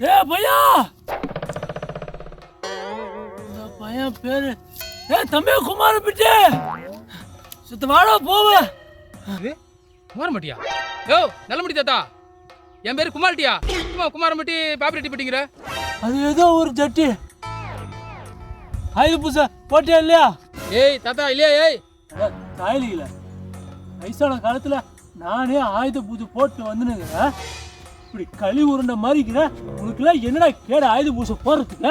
ஏ பையா, இந்த பையன் பேரு தம்பி குமாரப்பட்டி. சுத்த வாடா போவ. குமாரம்பட்டியா? யோ நல்லமுடி தாத்தா, என் பேரு குமாரட்டியா? குமாரம்பட்டி பாப்பிரெட்டி பட்டிங்கிற? அது ஏதோ ஒரு ஜட்டி. ஆயுத பூசை போட்டியா இல்லையா? ஏய் தாத்தா இல்லையா? ஏய் தாயில வயசான காலத்துல நானே ஆயுத பூஜை போட்டு வந்துனுங்க. இப்படி களி உருண்ட மாதிரிக்கிற உனக்குலாம் என்னடா கேட ஆயுத பூஜை போடுறதுக்கு?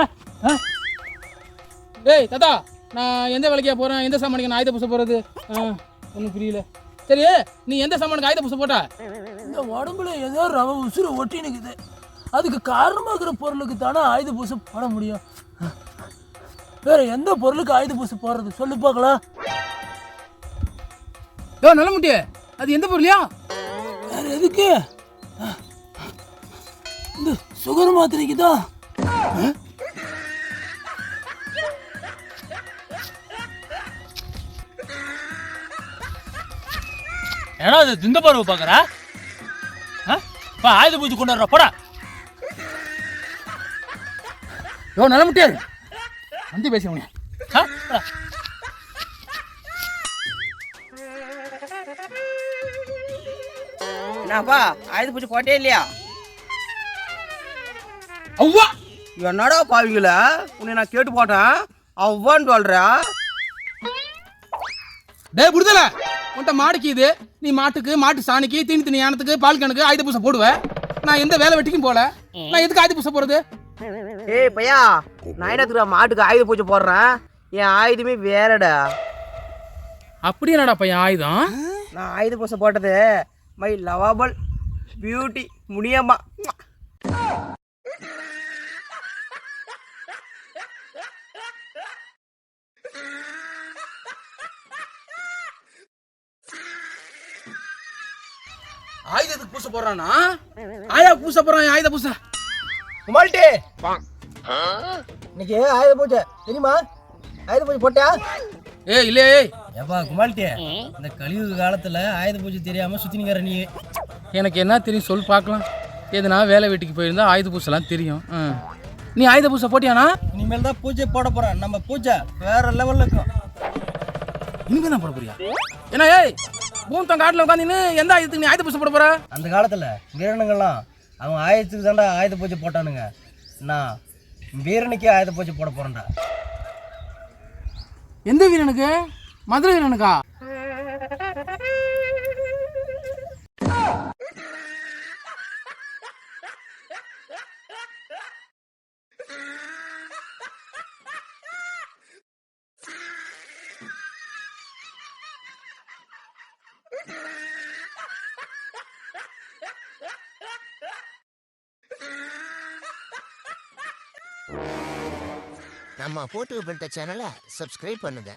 ஏய் தாத்தா, நான் எந்த வேலைக்கா போறேன்? எந்த சாமானுக்கு நான் ஆயுத பூசை போறது? ஒன்றும் புரியல. சரி, நீ எந்த சாமானுக்கு ஆயுத பூசை போட்ட? இந்த உடம்புல ஏதோ ரவ உசுறு ஒட்டி நிக்குது. அதுக்கு காரணமா இருக்கிற பொருளுக்கு தானே ஆயுத பூசை போட முடியும். வேற எந்த பொருளுக்கு ஆயுத பூசை போடுறது சொல்லு பார்க்கலாம். யோ நல்லமுட்டி, அது எந்த பொருளியா? வேற எதுக்கு? இந்த சுகர் மாத்திரைக்கு தான். ஏன்னா அது திந்த பருவ பாக்குற ஆயுத பூஜை கொண்டு வர்ற போடா. யோ நல்லமுட்டி, வந்து பேச முடியும். என்னப்பா ஆயுத பூஜை போட்டே இல்லையா? அவ்வா என்னடா பாவிங்கள, உன்னை நான் கேட்டு போட்டேன் அவ்வான்னு சொல்ற. டேய் புடுதல, உன்ட்ட மாடுக்கு இது, நீ மாட்டுக்கு மாட்டு சாணிக்கு தீனி தீனி யானத்துக்கு பால் கணக்கு ஆயுத பூசை போடுவேன். நான் எந்த வேலை வெட்டிக்கும் போல, நான் எதுக்கு ஆயுத பூசை போறது? ஏய் பையா, நான் என்னத்துக்கு மாட்டுக்கு ஆயுத பூஜை போடுறேன்? என் ஆயுதமே வேறடா. அப்படி என்னடா பையன் ஆயுதம்? நான் ஆயுத பூஜை போட்டது மை லவபிள் பியூட்டி முனியம்மா. ஆயுதத்துக்கு பூசை போடுறானா? ஆயா பூசை போடுறான் ஆயுத பூசை. குமால்டி, இன்னைக்கு ஆயுத பூஜை தெரியுமா? ஆயுத பூஜை போட்டியா? ஏய் இல்லையே. ஏப்பா குமால்டி, இந்த கலியுக காலத்துல ஆயுத பூஜை தெரியாம சுத்தினிக்கிற நீ. எனக்கு என்ன தெரியும் சொல் பார்க்கலாம். எதுனா வேலை வீட்டுக்கு போயிருந்தா ஆயுத பூசைலாம் தெரியும். நீ ஆயுத பூசை போட்டியானா? இனிமேல் தான் பூஜை போட போறேன். நம்ம பூஜை வேற லெவல்ல இருக்கும். இனிமே தான் போட போறியா? ஏன்னா ஏய் பூந்தம் காட்டில் உட்காந்துன்னு எந்த ஆயுதத்துக்கு நீ ஆயுத பூசை போட போற? அந்த காலத்துல வீரனுங்கெல்லாம் அவன் ஆயுதத்துக்கு தாண்டா ஆயுத பூஜை போட்டானுங்க. நான் வீரனுக்கே ஆயுத பூஜை போட போறேன்டா. எந்த வீரனுக்கு? மதுரை வீரனுக்கா? நம்ம போட்டு விட்ட சேனலை சப்ஸ்கிரைப் பண்ணுங்க.